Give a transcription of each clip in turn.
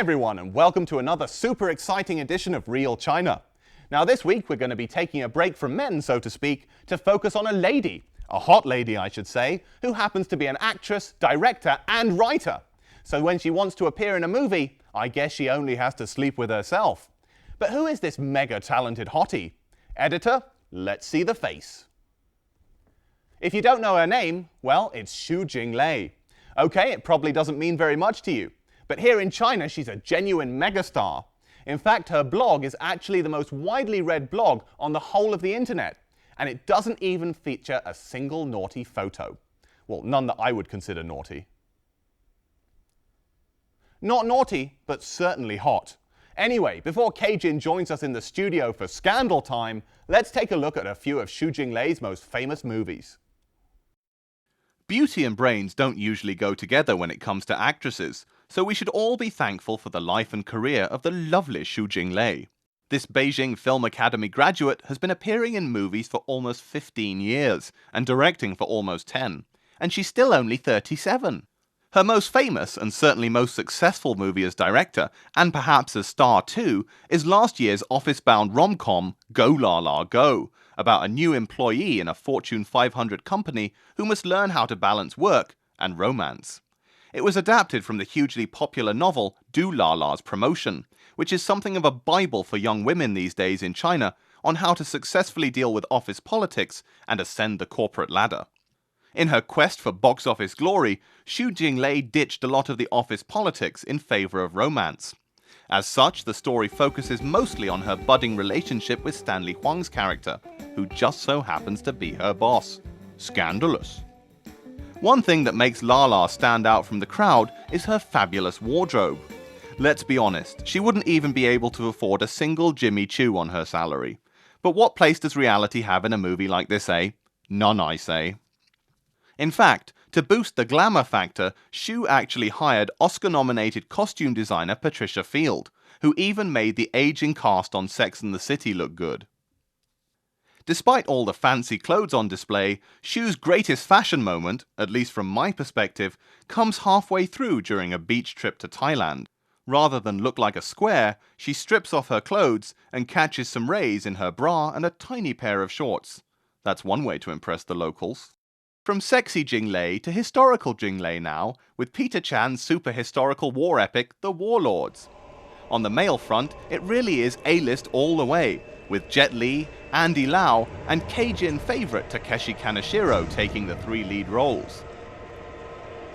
everyone, and welcome to another super exciting edition of Real China. Now this week we're going to be taking a break from men, so to speak, to focus on a lady, a hot lady I should say, who happens to be an actress, director and writer. So when she wants to appear in a movie, I guess she only has to sleep with herself. But who is this mega talented hottie? Editor, let's see the face. If you don't know her name, well, it's Xu Jinglei. Okay, it probably doesn't mean very much to you, but here in China she's a genuine megastar. In fact, her blog is actually the most widely read blog on the whole of the internet, and it doesn't even feature a single naughty photo. Well, none that I would consider naughty. Not naughty, but certainly hot. Anyway, before Keijin joins us in the studio for Scandal Time, let's take a look at a few of Xu Jinglei's most famous movies. Beauty and brains don't usually go together when it comes to actresses, so we should all be thankful for the life and career of the lovely Xu Jinglei. This Beijing Film Academy graduate has been appearing in movies for almost 15 years and directing for almost 10, and she's still only 37. Her most famous and certainly most successful movie as director, and perhaps as star too, is last year's office-bound rom-com Go La La Go, about a new employee in a Fortune 500 company who must learn how to balance work and romance. It was adapted from the hugely popular novel Do La La's Promotion, which is something of a bible for young women these days in China on how to successfully deal with office politics and ascend the corporate ladder. In her quest for box office glory, Xu Jinglei ditched a lot of the office politics in favor of romance. As such, the story focuses mostly on her budding relationship with Stanley Huang's character, who just so happens to be her boss. Scandalous. One thing that makes Lala stand out from the crowd is her fabulous wardrobe. Let's be honest, she wouldn't even be able to afford a single Jimmy Choo on her salary. But what place does reality have in a movie like this, eh? None, I say. In fact, to boost the glamour factor, Xu actually hired Oscar-nominated costume designer Patricia Field, who even made the aging cast on Sex and the City look good. Despite all the fancy clothes on display, Xu's greatest fashion moment, at least from my perspective, comes halfway through during a beach trip to Thailand. Rather than look like a square, she strips off her clothes and catches some rays in her bra and a tiny pair of shorts. That's one way to impress the locals. From sexy Jinglei to historical Jinglei now, with Peter Chan's super-historical war epic, The Warlords. On the male front, it really is A-list all the way, with Jet Li, Andy Lau, and Keijin favourite Takeshi Kaneshiro taking the three lead roles.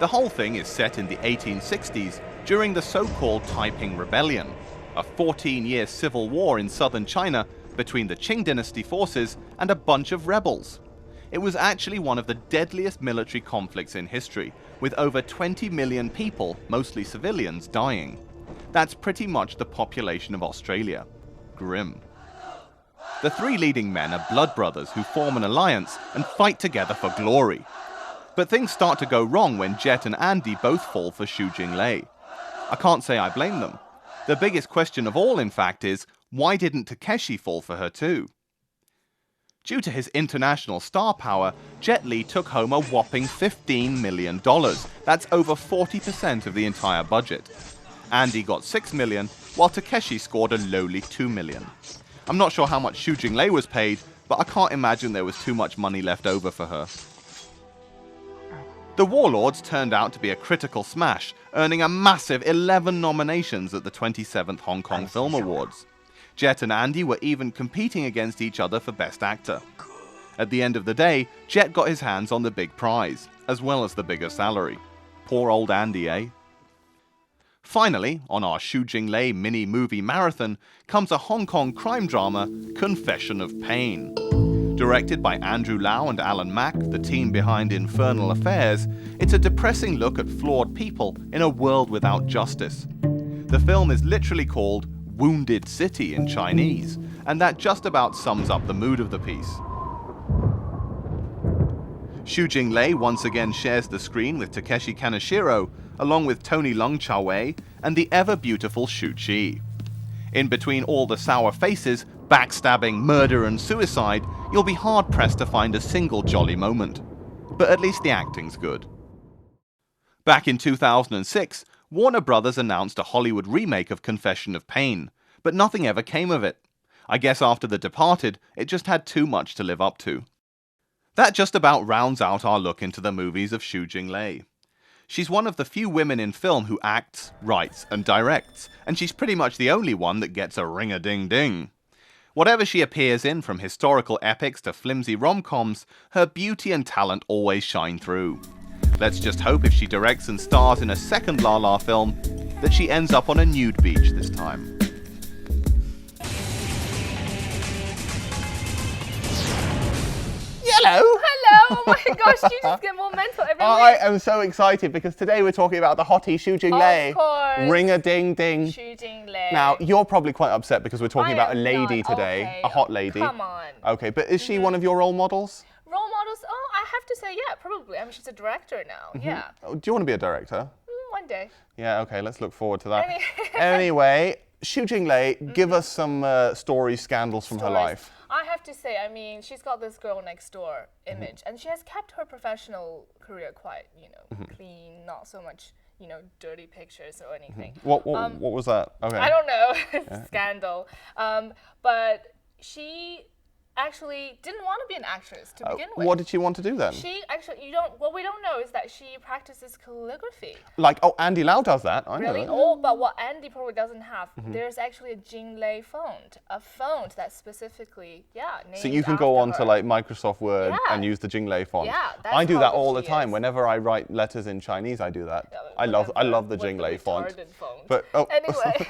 The whole thing is set in the 1860s, during the so-called Taiping Rebellion, a 14-year civil war in southern China between the Qing dynasty forces and a bunch of rebels. It was actually one of the deadliest military conflicts in history, with over 20 million people, mostly civilians, dying. That's pretty much the population of Australia. Grim. The three leading men are blood brothers who form an alliance and fight together for glory. But things start to go wrong when Jet and Andy both fall for Xu Jinglei. I can't say I blame them. The biggest question of all, in fact, is why didn't Takeshi fall for her too? Due to his international star power, Jet Li took home a whopping $15 million. That's over 40% of the entire budget. Andy got $6 million, while Takeshi scored a lowly $2 million. I'm not sure how much Xu Jinglei was paid, but I can't imagine there was too much money left over for her. The Warlords turned out to be a critical smash, earning a massive 11 nominations at the 27th Hong Kong Film Awards. Jet and Andy were even competing against each other for Best Actor. At the end of the day, Jet got his hands on the big prize, as well as the bigger salary. Poor old Andy, eh? Finally, on our Xu Jinglei mini-movie marathon, comes a Hong Kong crime drama, Confession of Pain. Directed by Andrew Lau and Alan Mack, the team behind Infernal Affairs, it's a depressing look at flawed people in a world without justice. The film is literally called Wounded City in Chinese, and that just about sums up the mood of the piece. Xu Jinglei once again shares the screen with Takeshi Kaneshiro, along with Tony Leung Chao-wei and the ever-beautiful Shu Qi. In between all the sour faces, backstabbing, murder and suicide, you'll be hard-pressed to find a single jolly moment. But at least the acting's good. Back in 2006, Warner Brothers announced a Hollywood remake of Confession of Pain, but nothing ever came of it. I guess after The Departed, it just had too much to live up to. That just about rounds out our look into the movies of Xu Jinglei. She's one of the few women in film who acts, writes, and directs, and she's pretty much the only one that gets a ring-a-ding-ding. Whatever she appears in, from historical epics to flimsy rom-coms, her beauty and talent always shine through. Let's just hope if she directs and stars in a second La La film, that she ends up on a nude beach this time. Hello! Hello! Oh my gosh, you just get more mental every I week. am so excited because today we're talking about the hottie Xu Jinglei. Of course. Ring-a-ding-ding. Xu Jinglei. Now, you're probably quite upset because we're talking I about a am lady not. today, Okay. a hot lady. Come on. Okay, but is she one of your role models? Role models? Oh, I have to say, yeah, probably. I mean, she's a director now. Yeah. Oh, do you want to be a director? One day. Yeah, okay, let's look forward to that. Anyway, Xu Jinglei, give us some stories, scandals from her life. I have to say, I mean, she's got this girl next door image, and she has kept her professional career quite, clean, not so much, dirty pictures or anything. What was that? Okay. I don't know, scandal. But she actually didn't want to be an actress to begin with. What did she want to do then? She actually, what we don't know is that she practices calligraphy. Like, Andy Lau does that. I know Really? that. Oh, but what Andy probably doesn't have, there's actually a Jinglei font, a font that's specifically, named So you can go on after to her. like Microsoft Word Yeah. and use the Jinglei font. Yeah, that's I do how that good all the she time. is. Whenever I write letters in Chinese, I do that. I love the Jinglei font. retarded font. But Anyway.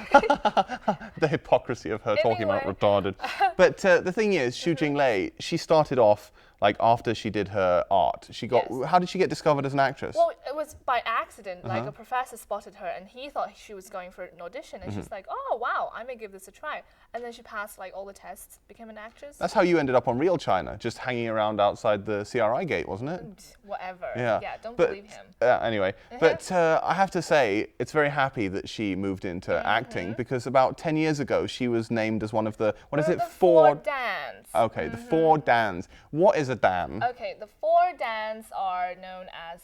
the hypocrisy of her talking about Anyway. retarded. But the thing is, Xu Jinglei, she started off like after she did her art. She got. Yes. How did she get discovered as an actress? Well, it was by accident. Like a professor spotted her, and he thought she was going for an audition, and she's like, "Oh wow, I may give this a try." And then she passed like all the tests, became an actress. That's how you ended up on Real China, just hanging around outside the CRI gate, wasn't it? Whatever. Yeah. Don't But, believe him. Anyway, but I have to say, it's very happy that she moved into acting because about 10 years ago, she was named as one of the, what is it, The four Dans. Okay, the four Dans. What is a Dan? Okay, the four Dans are known as,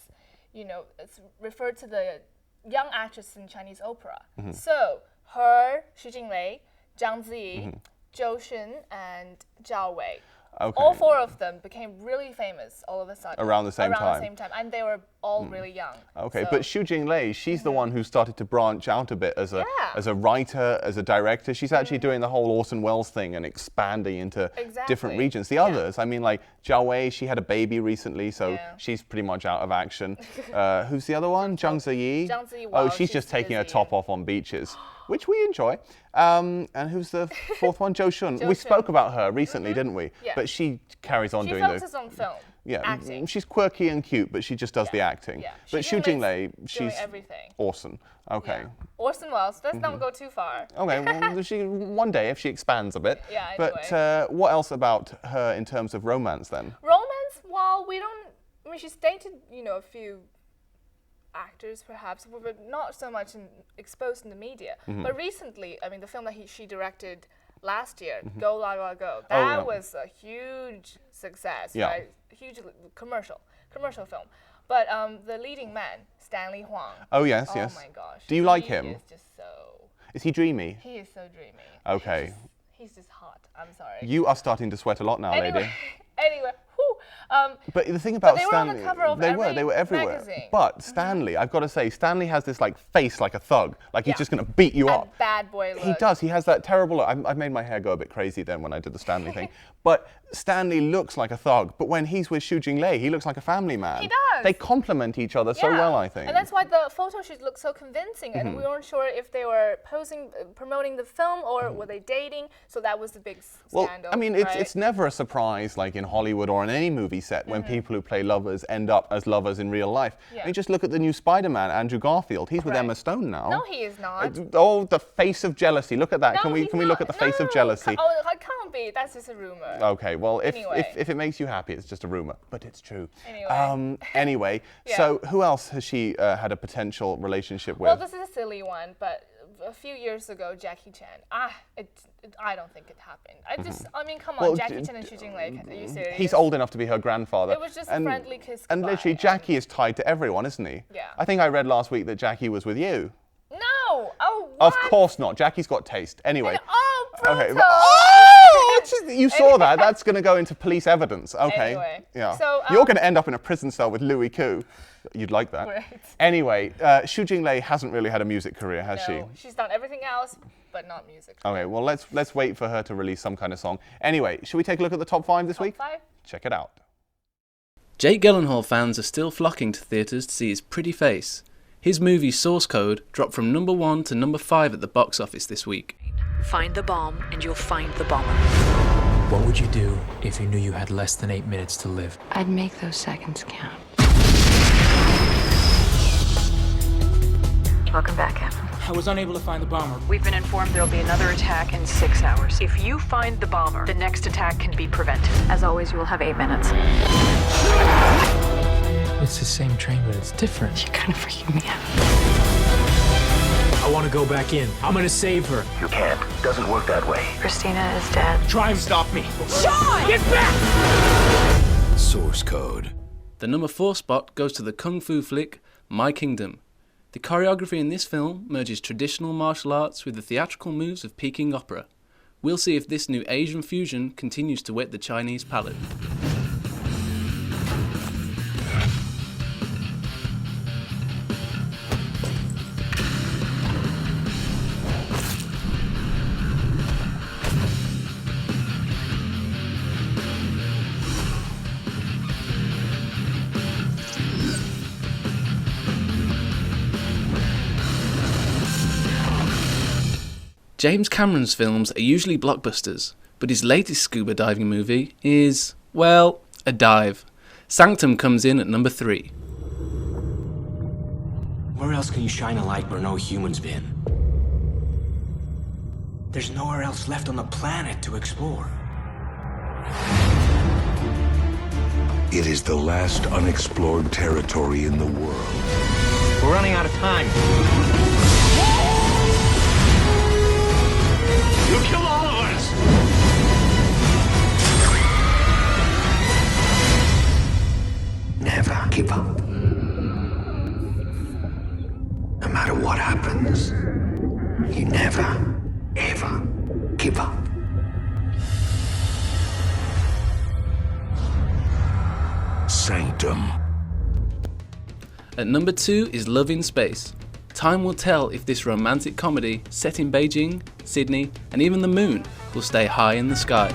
it's referred to the young actress in Chinese opera. So, her, Xu Jinglei, Zhang Ziyi, Zhou Xun, and Zhao Wei. Okay. All four of them became really famous all of a sudden. Around the same Around time. the same time. And they were all really young. Okay, So- but Xu Jinglei, she's the one who started to branch out a bit as a writer, as a director. She's actually doing the whole Orson Welles thing and expanding into different Exactly. regions. The others, I mean, like Zhao Wei, she had a baby recently, so Yeah. she's pretty much out of action. Who's the other one? Zhang Ziyi? Zhang Ziyi, Oh, well, she's just she's taking her busy. top off on beaches, which we enjoy. And who's the fourth one? Zhou Xun. We Xun. spoke about her recently, didn't we? Yeah. But she carries on She doing focuses on film. Acting. she's quirky and cute, but she just does the acting. Yeah. But Xu Jinglei Jinglei, doing she's everything. awesome. Okay. Yeah. Orson Welles, let's not go too far. Okay, well, one day if she expands a bit. Yeah, But anyway. what else about her in terms of romance then? Romance, well, she's dated, a few actors perhaps, but not so much exposed in the media. But recently, I mean, the film that she directed last year, Go La La Go, that was a huge success, Yeah. right? Huge commercial film. But the leading man, Stanley Huang. Oh, yes, yes. Oh my gosh. Do you like he him? Is just so. Is he dreamy? He is so dreamy. Okay. He's just hot. I'm sorry. You are starting to sweat a lot now, lady. Anyway, whew, But the thing about they were on the Stanley, cover of they every were everywhere. magazine. But Stanley, I've got to say, Stanley has this like face like a thug, like he's Yeah. just going to beat you and up. bad boy look. He does. He has that terrible look. I made my hair go a bit crazy then when I did the Stanley thing. But Stanley looks like a thug. But when he's with Xu Jinglei, he looks like a family man. He does. They complement each other so Yeah. well, I think. And that's why the photo shoot looked so convincing. And we weren't sure if they were promoting the film, or were they dating. So that was the big Well, scandal. I mean, right? it's never a surprise, like in Hollywood or in any movie set, when people who play lovers end up as lovers in real life. Yeah. I mean, just look at the new Spider-Man, Andrew Garfield. He's with Right. Emma Stone now. No, he is not. Oh, the face of jealousy. Look at that. No, can we he's look at the not. face of No, jealousy? Oh, it can't be. That's just a rumor. Okay, well, Anyway. if it makes you happy, it's just a rumor, but it's true. Anyway. Anyway, Yeah. so who else has she had a potential relationship with? Well, this is a silly one, but a few years ago, Jackie Chan. I don't think it happened. I mean, come on, Well, Jackie Chan and Xu Jinglei. Are you serious? He's old enough to be her grandfather. It was just a friendly kiss And goodbye, literally, and- Jackie is tied to everyone, isn't he? Yeah. I think I read last week that Jackie was with you. No! Oh, what? Of course not. Jackie's got taste. Anyway. Oh, brutal! Okay. Oh! You saw that. That's going to go into police evidence. Okay. Anyway, Yeah. so, You're going to end up in a prison cell with Louis Koo. You'd like that. Right. Anyway, Xu Jinglei hasn't really had a music career, has she? No, she's done everything else, but not music. Okay, well, let's wait for her to release some kind of song. Anyway, should we take a look at the top 5 this week? Top 5? Check it out. Jake Gyllenhaal fans are still flocking to theatres to see his pretty face. His movie Source Code dropped from number 1 to number 5 at the box office this week. Find the bomb and you'll find the bomber. What would you do if you knew you had less than 8 minutes to live? I'd make those seconds count. Welcome back, Captain. I was unable to find the bomber. We've been informed there'll be another attack in 6 hours. If you find the bomber, the next attack can be prevented. As always, you will have 8 minutes. It's the same train, but it's different. You're kind of freaking me out. I want to go back in. I'm going to save her. You can't. Doesn't work that way. Christina is dead. Try and stop me. Sean! Get back! Source Code. The number 4 spot goes to the kung fu flick My Kingdom. The choreography in this film merges traditional martial arts with the theatrical moves of Peking opera. We'll see if this new Asian fusion continues to whet the Chinese palate. James Cameron's films are usually blockbusters, but his latest scuba diving movie is, well, a dive. Sanctum comes in at number 3. Where else can you shine a light where no human's been? There's nowhere else left on the planet to explore. It is the last unexplored territory in the world. We're running out of time. You killed all of us! Never give up. No matter what happens, you never, ever give up. Sanctum. At number 2 is Love in Space. Time will tell if this romantic comedy, set in Beijing, Sydney, and even the moon, will stay high in the sky.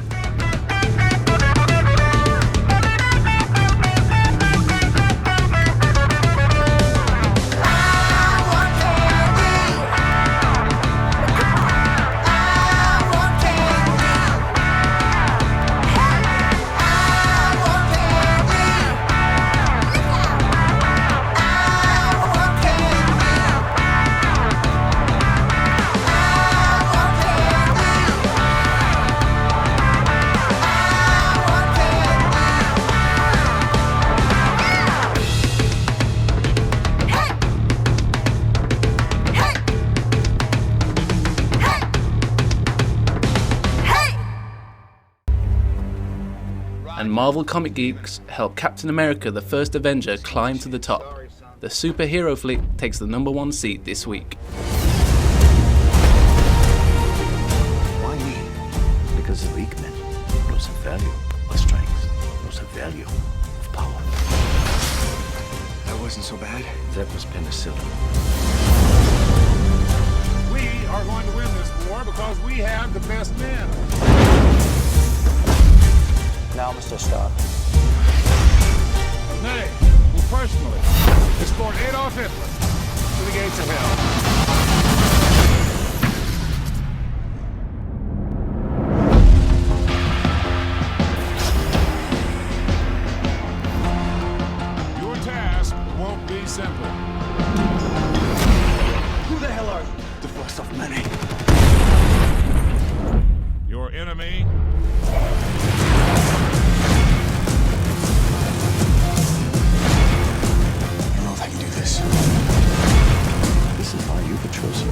And Marvel comic geeks help Captain America the First Avenger climb to the top. The superhero flick takes the number 1 seat this week. Why me? Because the weak men lose the value of strength, lose the value of power. That wasn't so bad. That was penicillin. We are going to win this war because we have the best men. Now, Mr. Stark. Nay, we personally escort Adolf Hitler to the gates of hell. Your task won't be simple. Who the hell are you? The first of many. Your enemy. This is why you've chosen.